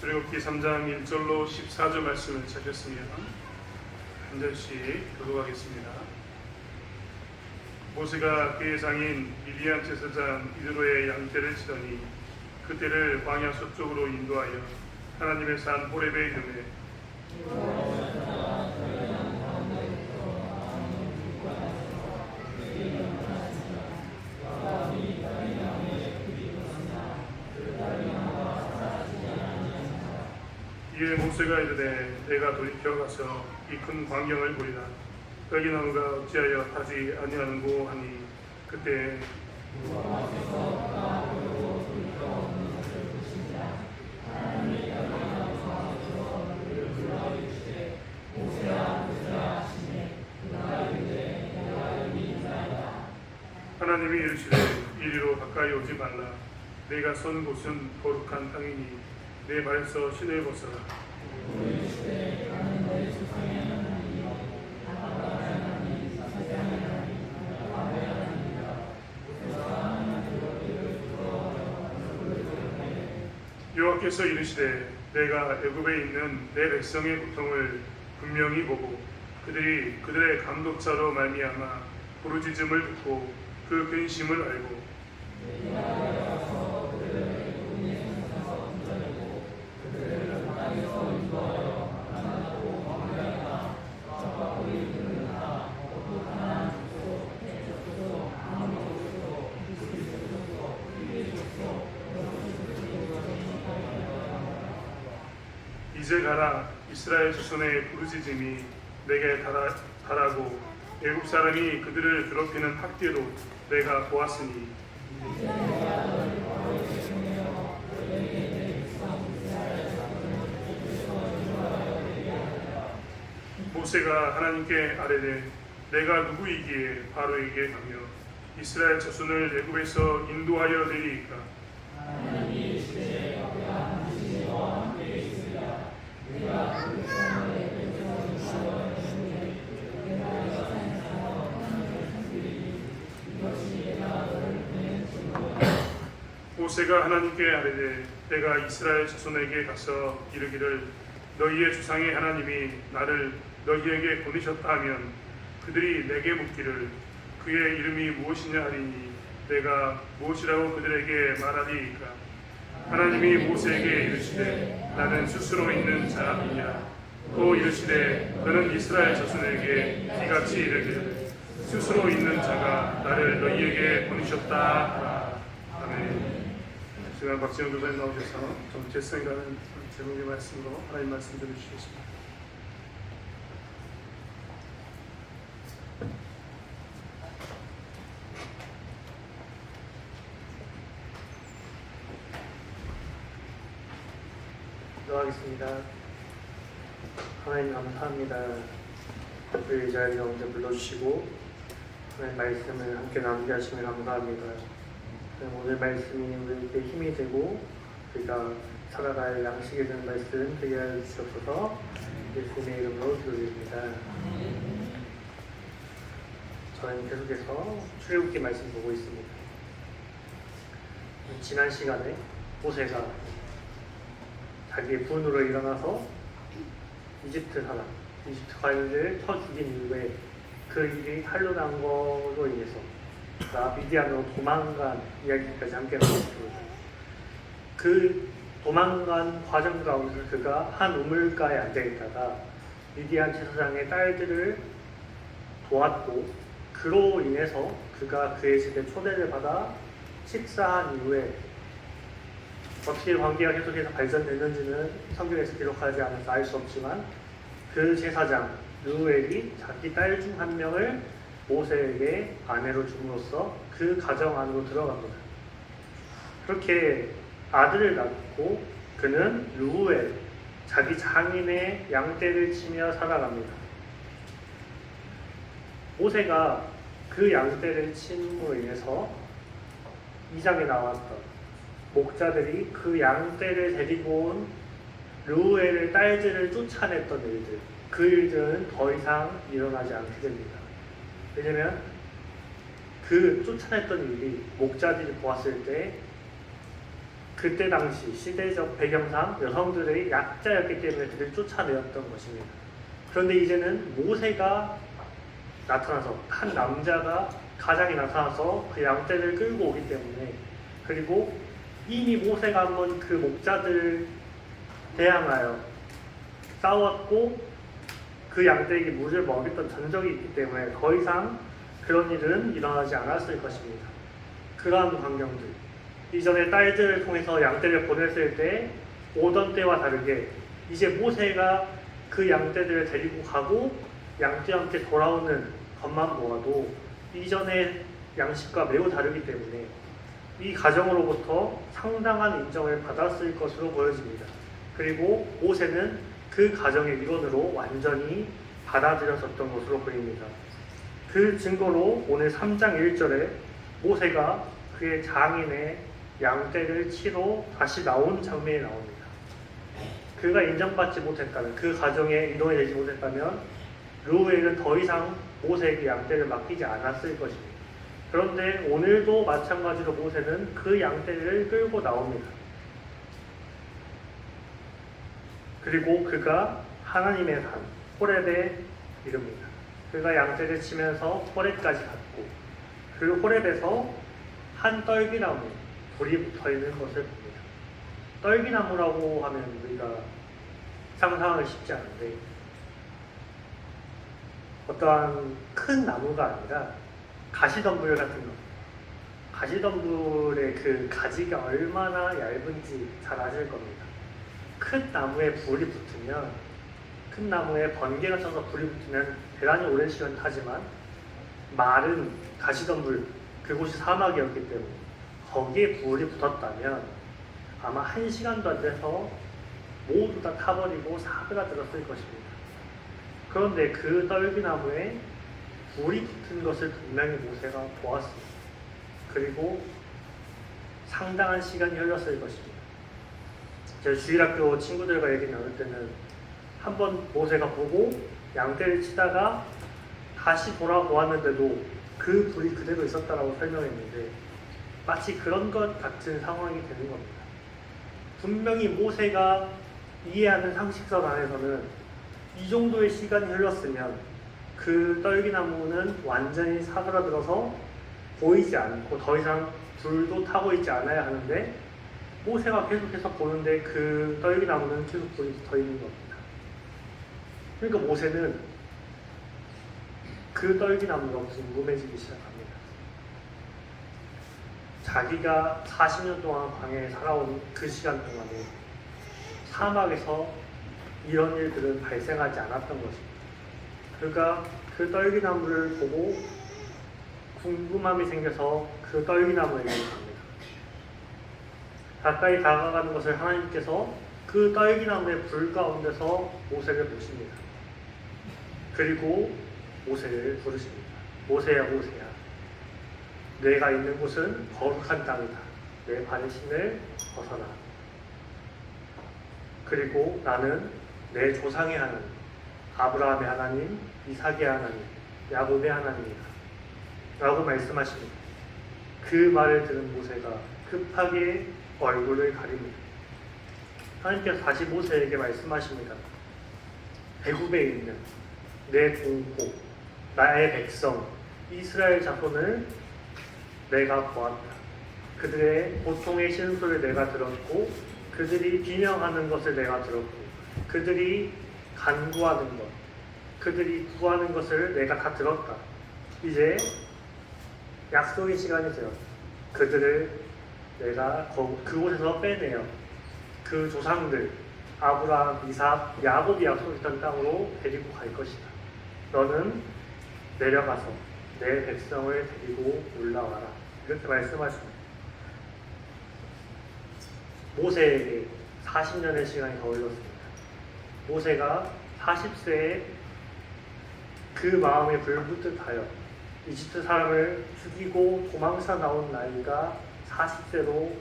출애굽기 3장 1절로 14절 말씀을 찾으셨으면 한 절씩 교독하겠습니다. 모세가 그의 장인 미디안 제사장 이드로의 양떼를 치더니 그 떼를 광야 서쪽으로 인도하여 하나님의 산 호렙에 이르매 이에 모세가 이르되 내가 돌이켜 가서 이 큰 광경을 보리라. 여기 나무가 어찌하여 타지 아니하는고 하니 그때 하나님이 이르시되 이리로 가까이 오지 말라. 내가 선 곳은 거룩한 땅이니 내 발에서 신을 벗어라. 여호와께서 이르시되 내가 애굽에 있는 내 백성의 고통을 분명히 보고 그들이 그들의 감독자로 말미암아 부르짖음을 듣고 그 근심을 알고 이제 가라. 이스라엘 자손의 부르짖음이 내게 달하고 애굽 사람이 그들을 괴롭히는 학대로 내가 보았으니 모세가 하나님께 아뢰되 내가 누구이기에 바로에게 가며 이스라엘 자손을 애굽에서 인도하여 내리이까. 모세가 하나님께 아뢰되 내가 이스라엘 자손에게 가서 이르기를 너희의 조상의 하나님이 나를 너희에게 보내셨다 하면 그들이 내게 묻기를 그의 이름이 무엇이냐 하리니 내가 무엇이라고 그들에게 말하리이까. 하나님이 모세에게 이르시되 나는 스스로 있는 자이니라. 또 이르시되 너는 이스라엘 자손에게 이같이 이르기를 스스로 있는 자가 나를 너희에게 보내셨다 하라. 아멘. 시간 박지영 교사님 나오셔서 정체성이라는 제목의 말씀으로 하나님 말씀 들으시겠습니다. 기도하겠습니다. 하나님 감사합니다. 우리 이 자리에 언제 불러주시고 하나님 말씀을 함께 나누게 하시면 감사합니다. 오늘 말씀이 우리에게 힘이 되고 우리가 살아갈 양식이 되는 말씀 되게 하여 주시옵소서. 예수님의 이름으로 기도드립니다. 저는 계속해서 출애굽기 말씀 보고 있습니다. 지난 시간에 모세가 자기의 분으로 일어나서 이집트 과일을 쳐 죽인 이후에 그 일이 한론한 것으로 인해서 미디안으로 도망간 이야기까지 함께 나눴습니다. 그 도망간 과정 가운데 그가 한 우물가에 앉아있다가 미디안 제사장의 딸들을 도왔고 그로 인해서 그가 그의 집에 초대를 받아 식사한 이후에 어떻게 관계가 계속해서 발전됐는지는 성경에서 기록하지 않아서 알 수 없지만 그 제사장 르우엘이 자기 딸 중 한 명을 모세에게 아내로 줌으로써 그 가정 안으로 들어갑니다. 그렇게 아들을 낳고 그는 르우엘, 자기 장인의 양떼를 치며 살아갑니다. 모세가 그 양떼를 침으로 인해서 2장에 나왔던 목자들이 그 양떼를 데리고 온 르우엘의 딸들을 쫓아냈던 일들, 그 일들은 더 이상 일어나지 않게 됩니다. 왜냐면 그 쫓아냈던 일이 목자들이 보았을 때 그때 당시 시대적 배경상 여성들의 약자였기 때문에 그들을 쫓아내었던 것입니다. 그런데 이제는 모세가 나타나서 한 남자가 가장이 나타나서 그 양떼를 끌고 오기 때문에, 그리고 이미 모세가 한번 그 목자들을 대항하여 싸웠고 그 양떼에게 물을 먹였던 전적이 있기 때문에 더 이상 그런 일은 일어나지 않았을 것입니다. 그러한 광경들, 이전에 딸들을 통해서 양떼를 보냈을 때 오던 때와 다르게 이제 모세가 그 양떼들을 데리고 가고 양떼와 함께 돌아오는 것만 보아도 이전의 양식과 매우 다르기 때문에 이 가정으로부터 상당한 인정을 받았을 것으로 보여집니다. 그리고 모세는 그 가정의 일원으로 완전히 받아들여졌던 것으로 보입니다. 그 증거로 오늘 3장 1절에 모세가 그의 장인의 양떼를 치러 다시 나온 장면이 나옵니다. 그가 인정받지 못했다면, 그 가정의 일원이 되지 못했다면 르우엘은 더 이상 모세에게 양떼를 맡기지 않았을 것입니다. 그런데 오늘도 마찬가지로 모세는 그 양떼를 끌고 나옵니다. 그리고 그가 하나님의 산 호렙에 이릅니다. 그가 양떼를 치면서 호렙까지 갔고 그 호렙에서 한 떨기나무 불이 붙어있는 것을 봅니다. 떨기나무라고 하면 우리가 상상하기 쉽지 않은데, 어떠한 큰 나무가 아니라 가시덤불 같은 거, 가시덤불의 그 가지가 얼마나 얇은지 잘 아실 겁니다. 큰 나무에 불이 붙으면, 큰 나무에 번개가 쳐서 불이 붙으면 대단히 오랜 시간 타지만 마른 가시덤불, 그곳이 사막이었기 때문에 거기에 불이 붙었다면 아마 1시간도 안 돼서 모두 다 타버리고 사그라들었을 것입니다. 그런데 그 떨기나무에 불이 붙은 것을 분명히 모세가 보았습니다. 그리고 상당한 시간이 흘렀을 것입니다. 제 주일학교 친구들과 얘기 나눌 때는 한번 모세가 보고 양떼를 치다가 다시 돌아보았는데도 그 불이 그대로 있었다라고 설명했는데, 마치 그런 것 같은 상황이 되는 겁니다. 분명히 모세가 이해하는 상식선 안에서는 이 정도의 시간이 흘렀으면 그 떨기나무는 완전히 사그라들어서 보이지 않고 더 이상 불도 타고 있지 않아야 하는데, 모세가 계속해서 보는데 그 떨기나무는 계속 불이 붙어 있는 겁니다. 그러니까 모세는 그 떨기나무가 궁금해지기 시작합니다. 자기가 40년 동안 광야에 살아온 그 시간 동안에 사막에서 이런 일들은 발생하지 않았던 것입니다. 그가 그 떨기나무를 보고 궁금함이 생겨서 그 떨기나무에게 갑니다. 가까이 다가가는 것을 하나님께서 그 떨기나무의 불 가운데서 모세를 보십니다. 그리고 모세를 부르십니다. 모세야, 모세야, 내가 있는 곳은 거룩한 땅이다. 내 발의 신을 벗어라. 그리고 나는 내 조상의 하나님, 아브라함의 하나님, 이삭의 하나님, 야곱의 하나님이다 라고 말씀하십니다. 그 말을 들은 모세가 급하게 얼굴을 가립니다. 하나님께서 다시 모세에게 말씀하십니다. 애굽에 있는 내 동포, 나의 백성 이스라엘 자손을 내가 보았다. 그들의 고통의 신소를 내가 들었고, 그들이 비명하는 것을 내가 들었고, 그들이 간구하는 것, 그들이 구하는 것을 내가 다 들었다. 이제 약속의 시간이 되었다. 그들을 내가 그곳에서 빼내어 그 조상들 아브라함, 이삭, 야곱이 약속했던 땅으로 데리고 갈 것이다. 너는 내려가서 내 백성을 데리고 올라와라. 이렇게 말씀하십니다. 모세에게 40년의 시간이 더 흘렀습니다. 모세가 40세에 그 마음에 불붙듯하여 이집트 사람을 죽이고 도망쳐 나온 나이가 40세로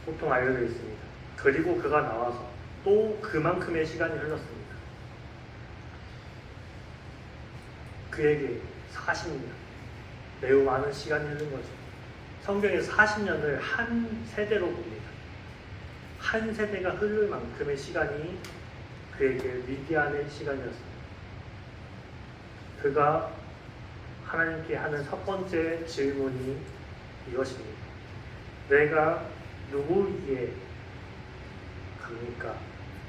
보통 알려져 있습니다. 그리고 그가 나와서 또 그만큼의 시간이 흘렀습니다. 그에게 40년, 매우 많은 시간이 흐른 거죠. 성경에서 40년을 한 세대로 봅니다. 한 세대가 흐를 만큼의 시간이 그에게 미디안의 시간이었습니다. 그가 하나님께 하는 첫 번째 질문이 이것입니다. 내가 누구에게 갑니까?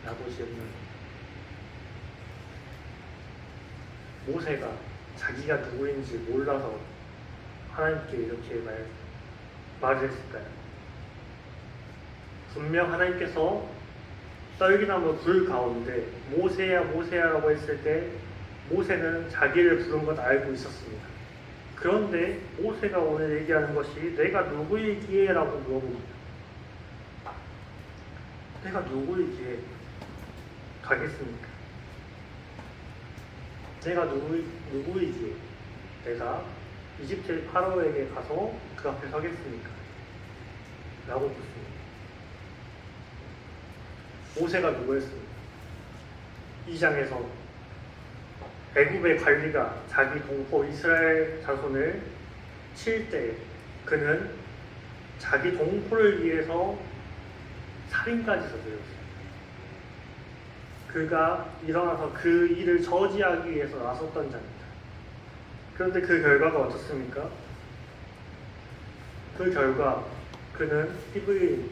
라고 질문합니다. 모세가 자기가 누구인지 몰라서 하나님께 이렇게 말을 했을까요? 분명 하나님께서 떨기나무 불 가운데 모세야 모세야라고 했을 때 모세는 자기를 부른 것 알고 있었습니다. 그런데 모세가 오늘 얘기하는 것이 내가 누구이기에? 라고 물어봅니다. 내가 누구이기에 가겠습니까? 내가 누구이기에 내가 이집트 파라오에게 가서 그 앞에 서겠습니까? 라고 묻습니다. 모세가 누구였습니까? 2장에서 애굽의 관리가 자기 동포 이스라엘 자손을 칠 때 그는 자기 동포를 위해서 살인까지 저질렀어요. 그가 일어나서 그 일을 저지하기 위해서 나섰던 자입니다. 그런데 그 결과가 어떻습니까? 그 결과 그는 히브리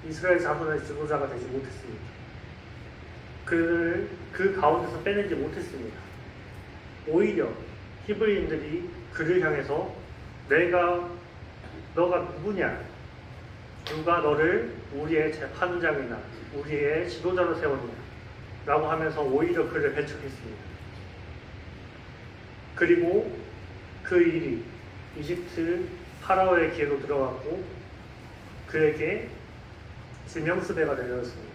이스라엘 자손의 지도자가 되지 못했습니다. 그를 그 가운데서 빼내지 못했습니다. 오히려 히브리인들이 그를 향해서 너가 누구냐? 누가 너를 우리의 재판장이나 우리의 지도자로 세웠냐? 라고 하면서 오히려 그를 배척했습니다. 그리고 그 일이 이집트 파라오의 귀에도 들어갔고 그에게 지명수배가 내려졌습니다.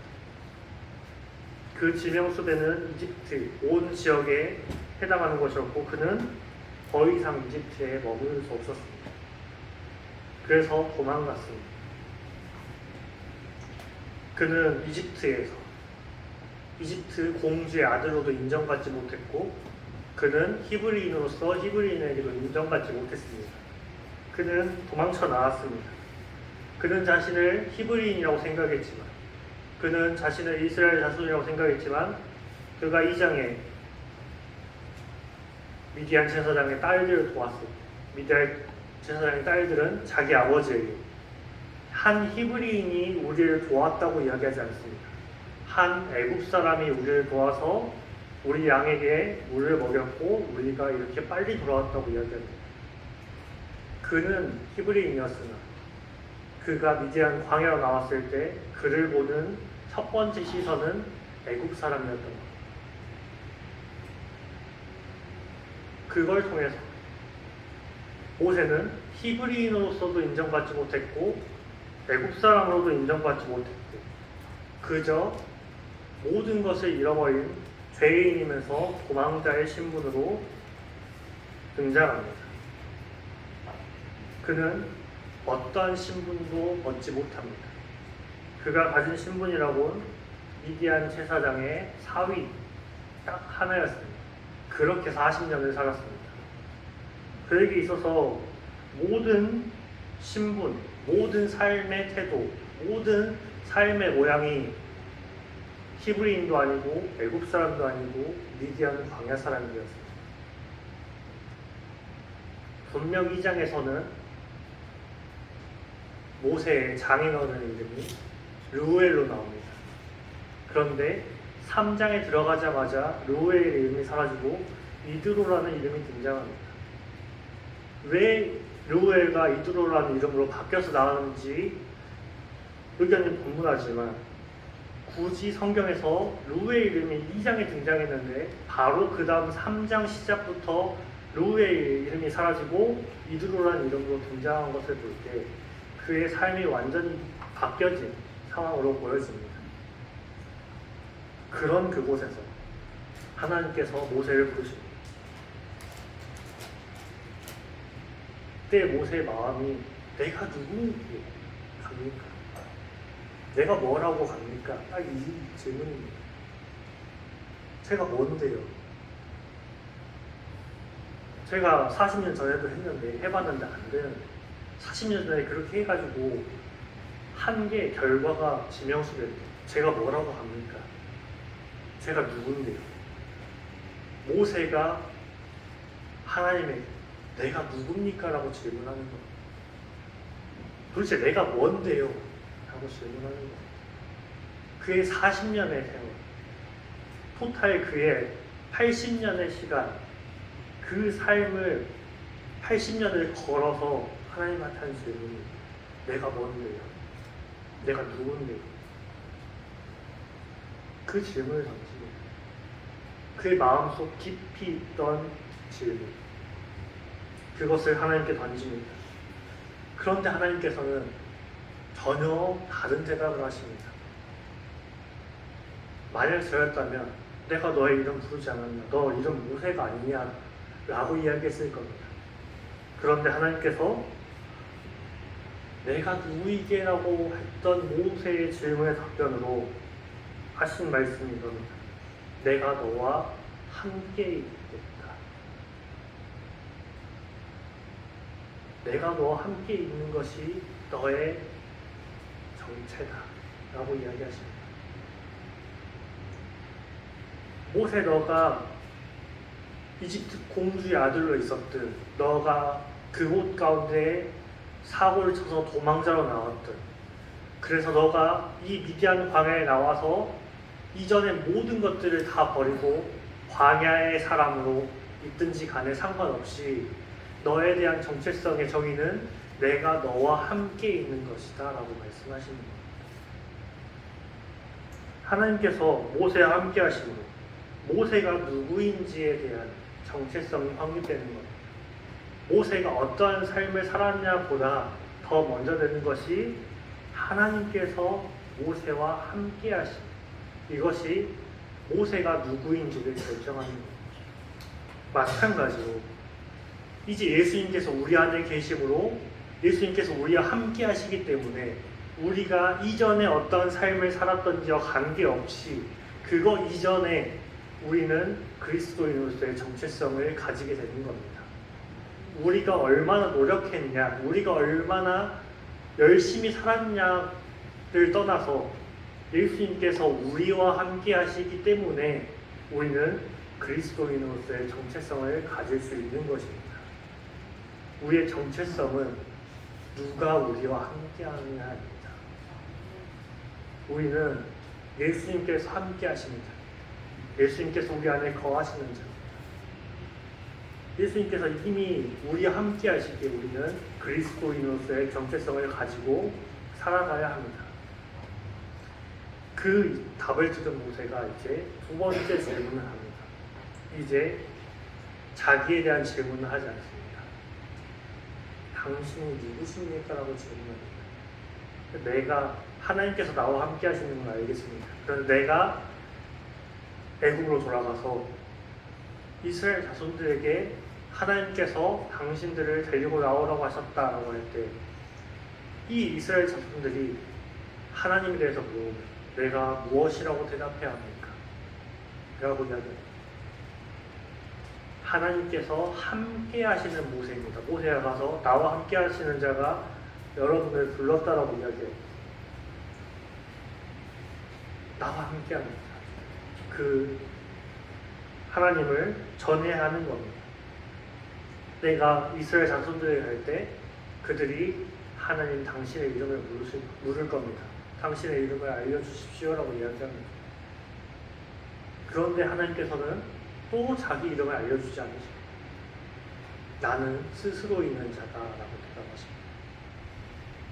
그 지명수배는 이집트 온 지역에 해당하는 것이었고 그는 더 이상 이집트에 머무를 수 없었습니다. 그래서 도망갔습니다. 그는 이집트에서 이집트 공주의 아들로도 인정받지 못했고 그는 히브리인으로서 히브리인에게도 인정받지 못했습니다. 그는 도망쳐 나왔습니다. 그는 자신을 히브리인이라고 생각했지만 그는 자신을 이스라엘 자손이라고 생각했지만 그가 2장에 미디안 제사장의 딸들을 도왔습니다. 미디안 제사장의 딸들은 자기 아버지에게 한 히브리인이 우리를 도왔다고 이야기하지 않습니다. 한 애굽 사람이 우리를 도와서 우리 양에게 물을 먹였고 우리가 이렇게 빨리 돌아왔다고 이야기합니다. 그는 히브리인이었으나 그가 미디안 광야로 나왔을 때 그를 보는 첫 번째 시선은 애굽 사람이었던 것. 그걸 통해서 모세는 히브리인으로서도 인정받지 못했고 애굽 사람으로도 인정받지 못했고 그저 모든 것을 잃어버린 죄인이면서 도망자의 신분으로 등장합니다. 그는 어떠한 신분도 얻지 못합니다. 그가 가진 신분이라고는 미디안 제사장의 사위 딱 하나였습니다. 그렇게 40년을 살았습니다. 그에게 있어서 모든 신분, 모든 삶의 태도, 모든 삶의 모양이 히브리인도 아니고 애굽 사람도 아니고 미디안 광야 사람이었습니다. 분명 2장에서는 모세의 장인어른의 이름이 르우엘로 나옵니다. 그런데 3장에 들어가자마자 르우엘의 이름이 사라지고 이드로라는 이름이 등장합니다. 왜 르우엘과 이드로라는 이름으로 바뀌어서 나왔는지 의견이 분분하지만 굳이 성경에서 르우엘 이름이 2장에 등장했는데 바로 그 다음 3장 시작부터 르우엘 이름이 사라지고 이드로라는 이름으로 등장한 것을 볼 때 그의 삶이 완전히 바뀌어진 상황으로 보여집니다. 그런 그곳에서 하나님께서 모세를 부르십니다. 그때 모세의 마음이 내가 누구에게 갑니까? 내가 뭐라고 갑니까? 딱 이 질문입니다. 제가 뭔데요? 제가 40년 전에도 했는데 해봤는데 안 되는데 40년 전에 그렇게 해가지고 한 게 결과가 지명수되는데 제가 뭐라고 합니까? 제가 누군데요? 모세가 하나님에게 내가 누굽니까? 라고 질문하는 거예요. 도대체 내가 뭔데요? 라고 질문하는 거예요. 그의 40년의 세월, 토탈 그의 80년의 시간, 그 삶을 80년을 걸어서 하나님한테 한 질문이 내가 뭔데요? 내가 누군데요? 그 질문을 던지고 그의 마음속 깊이 있던 질문, 그것을 하나님께 던집니다. 그런데 하나님께서는 전혀 다른 대답을 하십니다. 만약 저였다면 내가 너의 이름 부르지 않았냐, 너 이름 모세가 아니냐 라고 이야기했을 겁니다. 그런데 하나님께서 내가 누구이게라고 했던 모세의 질문의 답변으로 하신 말씀이 이겁니다. 내가 너와 함께 있겠다. 내가 너와 함께 있는 것이 너의 정체다 라고 이야기하십니다. 모세, 너가 이집트 공주의 아들로 있었든, 너가 그곳 가운데 사고를 쳐서 도망자로 나왔든, 그래서 너가 이 미디안 광야에 나와서 이전의 모든 것들을 다 버리고 광야의 사람으로 있든지 간에 상관없이 너에 대한 정체성의 정의는 내가 너와 함께 있는 것이다 라고 말씀하시는 겁니다. 하나님께서 모세와 함께 하심으로 모세가 누구인지에 대한 정체성이 확립되는 겁니다. 모세가 어떠한 삶을 살았냐보다 더 먼저 되는 것이 하나님께서 모세와 함께 하심, 이것이 모세가 누구인지를 결정하는 겁니다. 마찬가지로 이제 예수님께서 우리 안에 계심으로 예수님께서 우리와 함께 하시기 때문에 우리가 이전에 어떤 삶을 살았던지와 관계없이 그거 이전에 우리는 그리스도인으로서의 정체성을 가지게 되는 겁니다. 우리가 얼마나 노력했냐, 우리가 얼마나 열심히 살았냐를 떠나서 예수님께서 우리와 함께 하시기 때문에 우리는 그리스도인으로서의 정체성을 가질 수 있는 것입니다. 우리의 정체성은 누가 우리와 함께 하느냐입니다. 우리는 예수님께서 함께 하십니다. 예수님께서 우리 안에 거하시는 자. 예수님께서 이미 우리와 함께 하시기에 우리는 그리스도인으로서의 정체성을 가지고 살아가야 합니다. 그 답을 들은 모세가 이제 두 번째 질문을 합니다. 이제 자기에 대한 질문을 하지 않습니다. 당신이 누구십니까? 라고 질문합니다. 내가 하나님께서 나와 함께 하시는 걸 알겠습니다. 그런데 내가 애국으로 돌아가서 이스라엘 자손들에게 하나님께서 당신들을 데리고 나오라고 하셨다라고 할 때 이 이스라엘 자손들이 하나님에 대해서 물어보면 내가 무엇이라고 대답해야 합니까? 라고 이야기합니다. 하나님께서 함께 하시는 모세입니다. 모세가 가서 나와 함께 하시는 자가 여러분을 불렀다라고 이야기해요. 나와 함께 합니다. 그 하나님을 전해야 하는 겁니다. 내가 이스라엘 자손들에게 갈 때 그들이 하나님 당신의 이름을 물을 겁니다. 당신의 이름을 알려주십시오라고 이야기합니다. 그런데 하나님께서는 또 자기 이름을 알려주지 않으십니다. 나는 스스로 있는 자다라고 대답하십니다.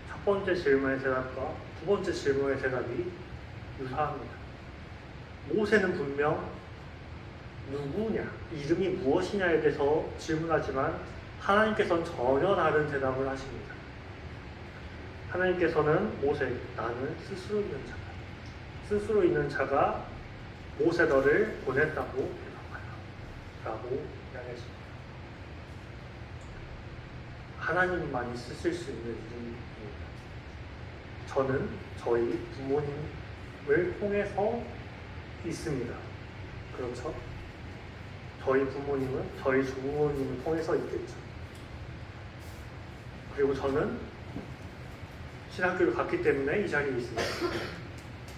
첫 번째 질문의 대답과 두 번째 질문의 대답이 유사합니다. 모세는 분명 누구냐, 이름이 무엇이냐에 대해서 질문하지만 하나님께서는 전혀 다른 대답을 하십니다. 하나님께서는 모세, 나는 스스로 있는 자다. 스스로 있는 자가 모세 너를 보냈다고 대답하라 라고 이야기하십니다. 하나님만이 쓰실 수 있는 이름입니다. 저는 저희 부모님을 통해서 있습니다. 그렇죠? 저희 부모님은 저희 주부모님을 통해서 있겠죠. 그리고 저는 신학교를 갔기 때문에 이 자리에 있습니다.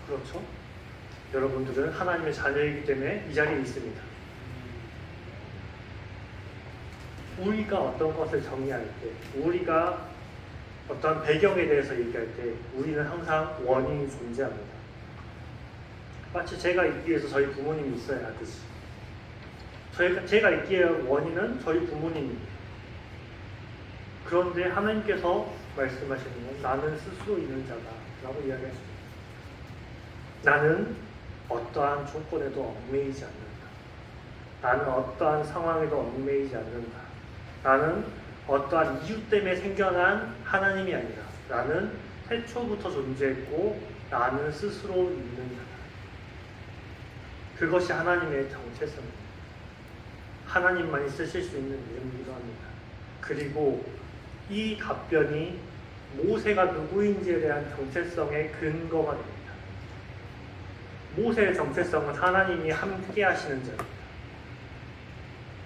그렇죠? 여러분들은 하나님의 자녀이기 때문에 이 자리에 있습니다. 우리가 어떤 것을 정의할 때, 우리가 어떤 배경에 대해서 얘기할 때 우리는 항상 원인이 존재합니다. 마치 제가 있기 위해서 저희 부모님이 있어야 하듯이 제가 있기에 원인은 저희 부모님입니다. 그런데 하나님께서 말씀하시는 건 나는 스스로 있는 자다 라고 이야기하십니다. 나는 어떠한 조건에도 얽매이지 않는다. 나는 어떠한 상황에도 얽매이지 않는다. 나는 어떠한 이유 때문에 생겨난 하나님이 아니라 나는 태초부터 존재했고 나는 스스로 있는 자다. 그것이 하나님의 정체성입니다. 하나님만이 쓰실 수 있는 이름이기도 합니다. 그리고 이 답변이 모세가 누구인지에 대한 정체성의 근거가 됩니다. 모세의 정체성은 하나님이 함께 하시는 자입니다.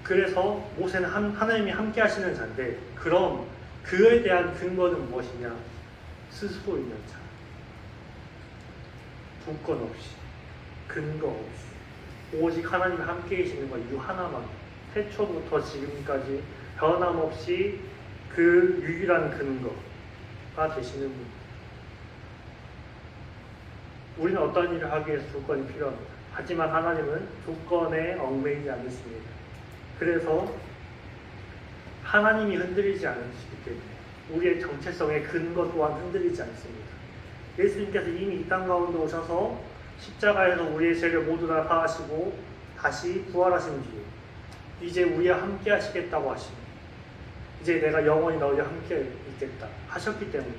그래서 모세는 하나님이 함께 하시는 자인데, 그럼 그에 대한 근거는 무엇이냐? 스스로 있는 자. 조건 없이, 근거 없이, 오직 하나님이 함께 계시는 것 이유 하나만, 태초부터 지금까지 변함없이 그 유일한 근거가 되시는 분. 우리는 어떤 일을 하기 위해서 조건이 필요합니다. 하지만 하나님은 조건에 얽매이지 않으십니다. 그래서 하나님이 흔들리지 않으시기 때문에 우리의 정체성의 근거 또한 흔들리지 않습니다. 예수님께서 이미 이 땅 가운데 오셔서 십자가에서 우리의 죄를 모두 다 사하시고 다시 부활하신 뒤에 이제 우리와 함께 하시겠다고 하십니다. 이제 내가 영원히 너희와 함께 있겠다 하셨기 때문에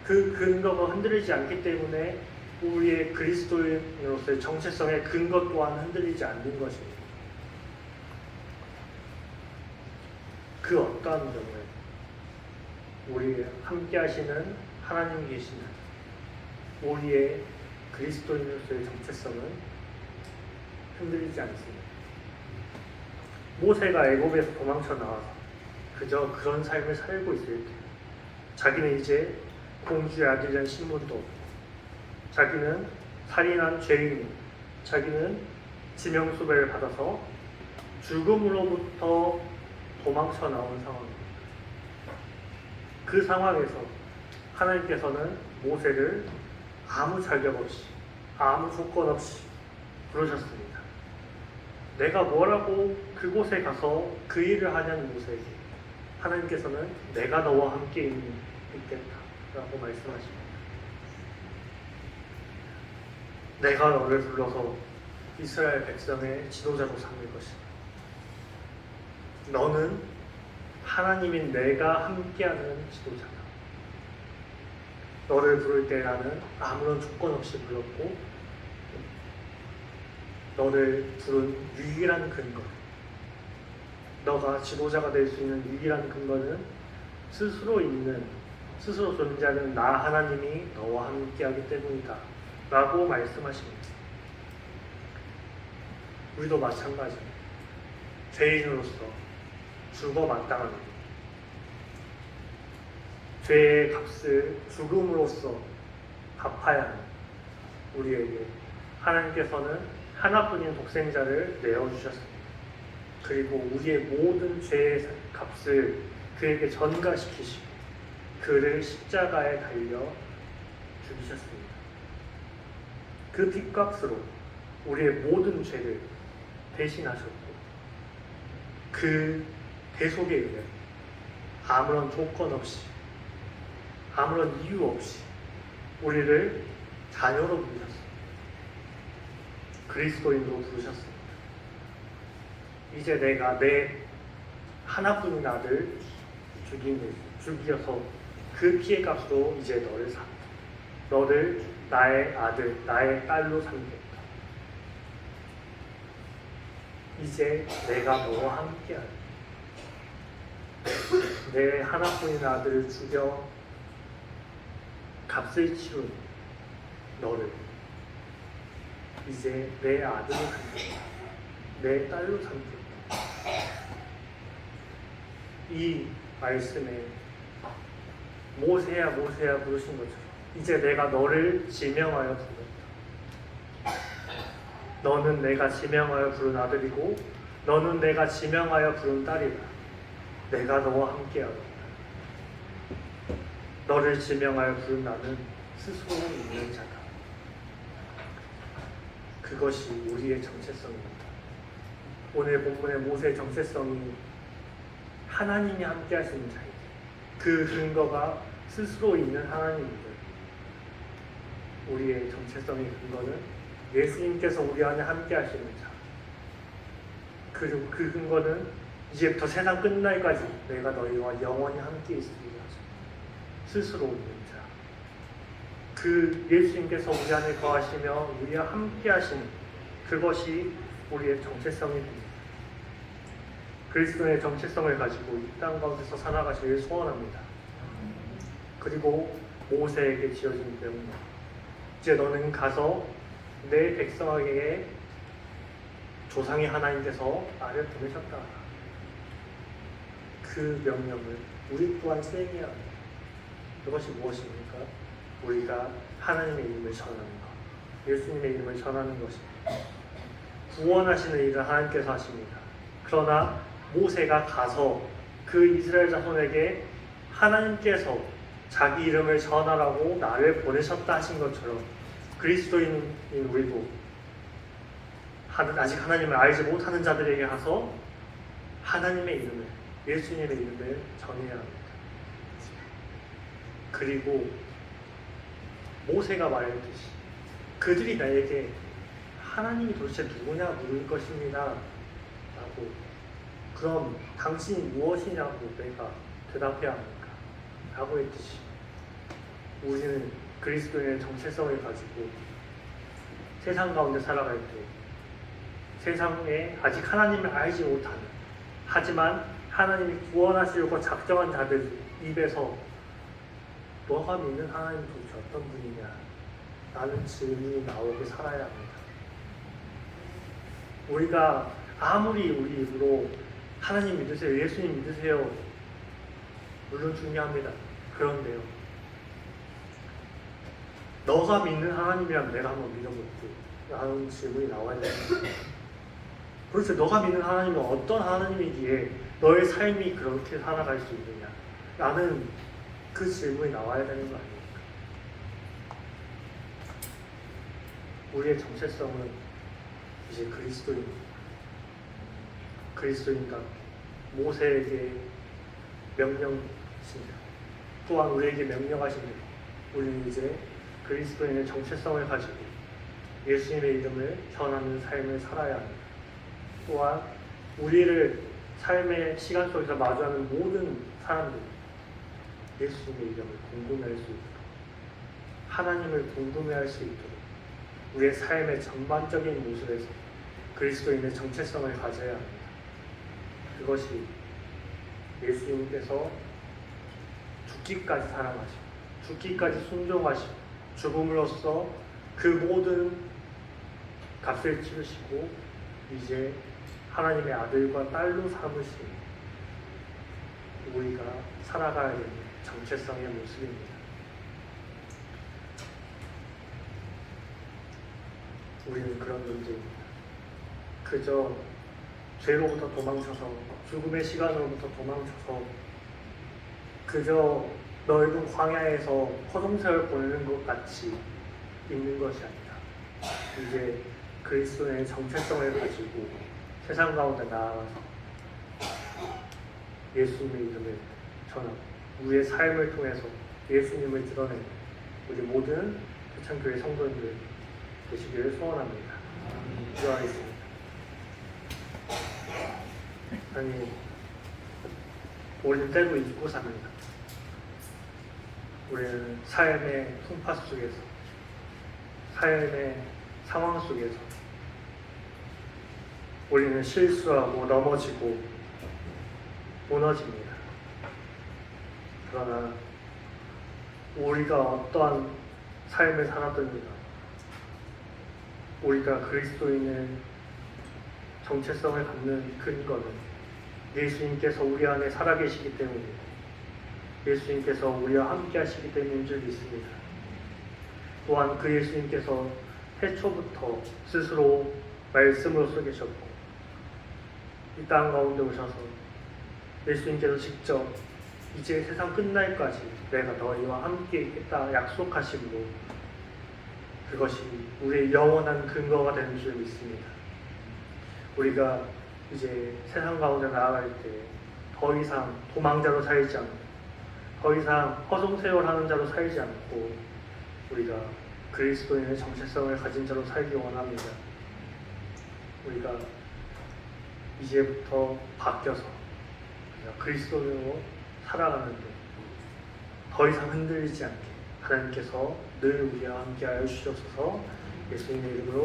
그 근거가 흔들리지 않기 때문에 우리의 그리스도인으로서의 정체성의 근거 또한 흔들리지 않는 것입니다. 그 어떠한 경우에 우리 함께 하시는 하나님이 계시는 우리의 그리스도인으로서의 정체성은 흔들리지 않습니다. 모세가 애굽에서 도망쳐 나와서 그저 그런 삶을 살고 있을 때 자기는 이제 공주의 아들이란 신분도 없고 자기는 살인한 죄인이고 자기는 지명수배를 받아서 죽음으로부터 도망쳐 나온 상황입니다. 그 상황에서 하나님께서는 모세를 아무 자격 없이 아무 조건 없이 부르셨습니다. 내가 뭐라고 그곳에 가서 그 일을 하냐는 모세에게 하나님께서는 내가 너와 함께 있겠다 라고 말씀하십니다. 내가 너를 불러서 이스라엘 백성의 지도자로 삼을 것이다. 너는 하나님인 내가 함께하는 지도자다. 너를 부를 때 나는 아무런 조건 없이 불렀고 너를 부른 유일한 근거, 너가 지도자가 될 수 있는 유일한 근거는 스스로 존재하는 나 하나님이 너와 함께하기 때문이다 라고 말씀하십니다. 우리도 마찬가지입니다. 죄인으로서 죽어 마땅합니다. 죄의 값을 죽음으로써 갚아야 하는 우리에게 하나님께서는 하나뿐인 독생자를 내어주셨습니다. 그리고 우리의 모든 죄의 값을 그에게 전가시키시고 그를 십자가에 달려 죽이셨습니다. 그 핏값으로 우리의 모든 죄를 대신하셨고 그 대속에 의해 아무런 조건 없이 아무런 이유 없이 우리를 자녀로 부르셨습니다. 그리스도인으로 부르셨습니다. 이제 내가 내 하나뿐인 아들 죽이어서 그 피의 값으로 이제 너를 삼겠다. 너를 나의 아들, 나의 딸로 삼겠다. 이제 내가 너와 함께하리. 내 하나뿐인 아들을 죽여 값을 치룬 너를 이제 내 아들로 삼겠다. 내 딸로 삼겠다. 이 말씀에 모세야 모세야 부르신 것처럼 이제 내가 너를 지명하여 부른다. 너는 내가 지명하여 부른 아들이고 너는 내가 지명하여 부른 딸이다. 내가 너와 함께하리라. 너를 지명하여 부른 나는 스스로 있는 자다. 그것이 우리의 정체성입니다. 오늘 본문의 모세의 정체성이 하나님이 함께 하시는 자이다. 그 근거가 스스로 있는 하나님입니다. 우리의 정체성의 근거는 예수님께서 우리 안에 함께 하시는 자. 그리고 그 근거는 이제부터 세상 끝날까지 내가 너희와 영원히 함께 있으리라. 스스로 있는 자. 그 예수님께서 우리 안에 거하시며 우리와 함께 하시는 그것이 우리의 정체성이 됩니다. 그리스도의 정체성을 가지고 이 땅 가운데서 살아가시길 소원합니다. 그리고 모세에게 지어진 명령. 이제 너는 가서 내 백성에게 조상의 하나님께서 나를 보내셨다. 그 명령을 우리 또한 수행해야 합니다. 그것이 무엇입니까? 우리가 하나님의 이름을 전하는 것, 예수님의 이름을 전하는 것입니다. 구원하시는 일을 하나님께서 하십니다. 그러나 모세가 가서 그 이스라엘 자손에게 하나님께서 자기 이름을 전하라고 나를 보내셨다 하신 것처럼 그리스도인인 우리도 아직 하나님을 알지 못하는 자들에게 가서 하나님의 이름을, 예수님의 이름을 전해야 합니다. 그리고 모세가 말했듯이 그들이 나에게 하나님이 도대체 누구냐 물을 것입니다 라고, 그럼 당신이 무엇이냐고 내가 대답해야 합니까? 라고 했듯이 우리는 그리스도인의 정체성을 가지고 세상 가운데 살아갈 때 세상에 아직 하나님을 알지 못하는, 하지만 하나님이 구원하시려고 작정한 자들 입에서 너가 믿는 하나님 도대체 어떤 분이냐 라는 질문이 나오게 살아야 합니다. 우리가 아무리 우리 입으로 하나님 믿으세요, 예수님 믿으세요, 물론 중요합니다. 그런데요, 너가 믿는 하나님이라면 내가 한번 믿어볼게 라는 질문이 나와야 됩니다. 그렇죠. 너가 믿는 하나님은 어떤 하나님이기에 너의 삶이 그렇게 살아갈 수 있느냐 라는 그 질문이 나와야 되는 거 아닙니까? 우리의 정체성은 이제 그리스도인과 모세에게 명령하십니다. 또한 우리에게 명령하십니다. 우리는 이제 그리스도인의 정체성을 가지고 예수님의 이름을 전하는 삶을 살아야 합니다. 또한 우리를 삶의 시간 속에서 마주하는 모든 사람들이 예수님의 이름을 궁금해할 수 있도록, 하나님을 궁금해할 수 있도록 우리의 삶의 전반적인 모습에서 그리스도인의 정체성을 가져야 합니다. 그것이 예수님께서 죽기까지 사랑하시고 죽기까지 순종하시고 죽음으로써 그 모든 값을 치르시고 이제 하나님의 아들과 딸로 삼으신 우리가 살아가야 되는 정체성의 모습입니다. 우리는 그런 존재입니다. 그저 죄로부터 도망쳐서, 죽음의 시간으로부터 도망쳐서 그저 넓은 광야에서 허송세월 보내는 것 같이 있는 것이 아니라 이제 그리스도의 정체성을 가지고 세상 가운데 나아가서 예수님의 이름을 전하고 우리의 삶을 통해서 예수님을 드러내는 우리 모든 교창교회 성도님들 되시기를 소원합니다. 기도하겠습니다. 하나님, 우리는 때로 잊고 삽니다. 우리는 삶의 풍파 속에서, 삶의 상황 속에서 우리는 실수하고 넘어지고 무너집니다. 그러나 우리가 어떠한 삶을 살았든지가 우리가 그리스도인의 정체성을 갖는 근거는 예수님께서 우리 안에 살아계시기 때문에, 예수님께서 우리와 함께 하시기 때문인 줄 믿습니다. 또한 그 예수님께서 태초부터 스스로 말씀으로서 계셨고 이 땅 가운데 오셔서 예수님께서 직접 이제 세상 끝날까지 내가 너희와 함께 있겠다 약속하심으로 그것이 우리의 영원한 근거가 되는 줄 믿습니다. 우리가 이제 세상 가운데 나아갈 때 더 이상 도망자로 살지 않고 더 이상 허송세월하는 자로 살지 않고 우리가 그리스도인의 정체성을 가진 자로 살기 원합니다. 우리가 이제부터 바뀌어서 그리스도인으로 살아가는데 더 이상 흔들리지 않게 하나님께서 늘 우리와 함께하여 주시옵소서. 예수님의 이름으로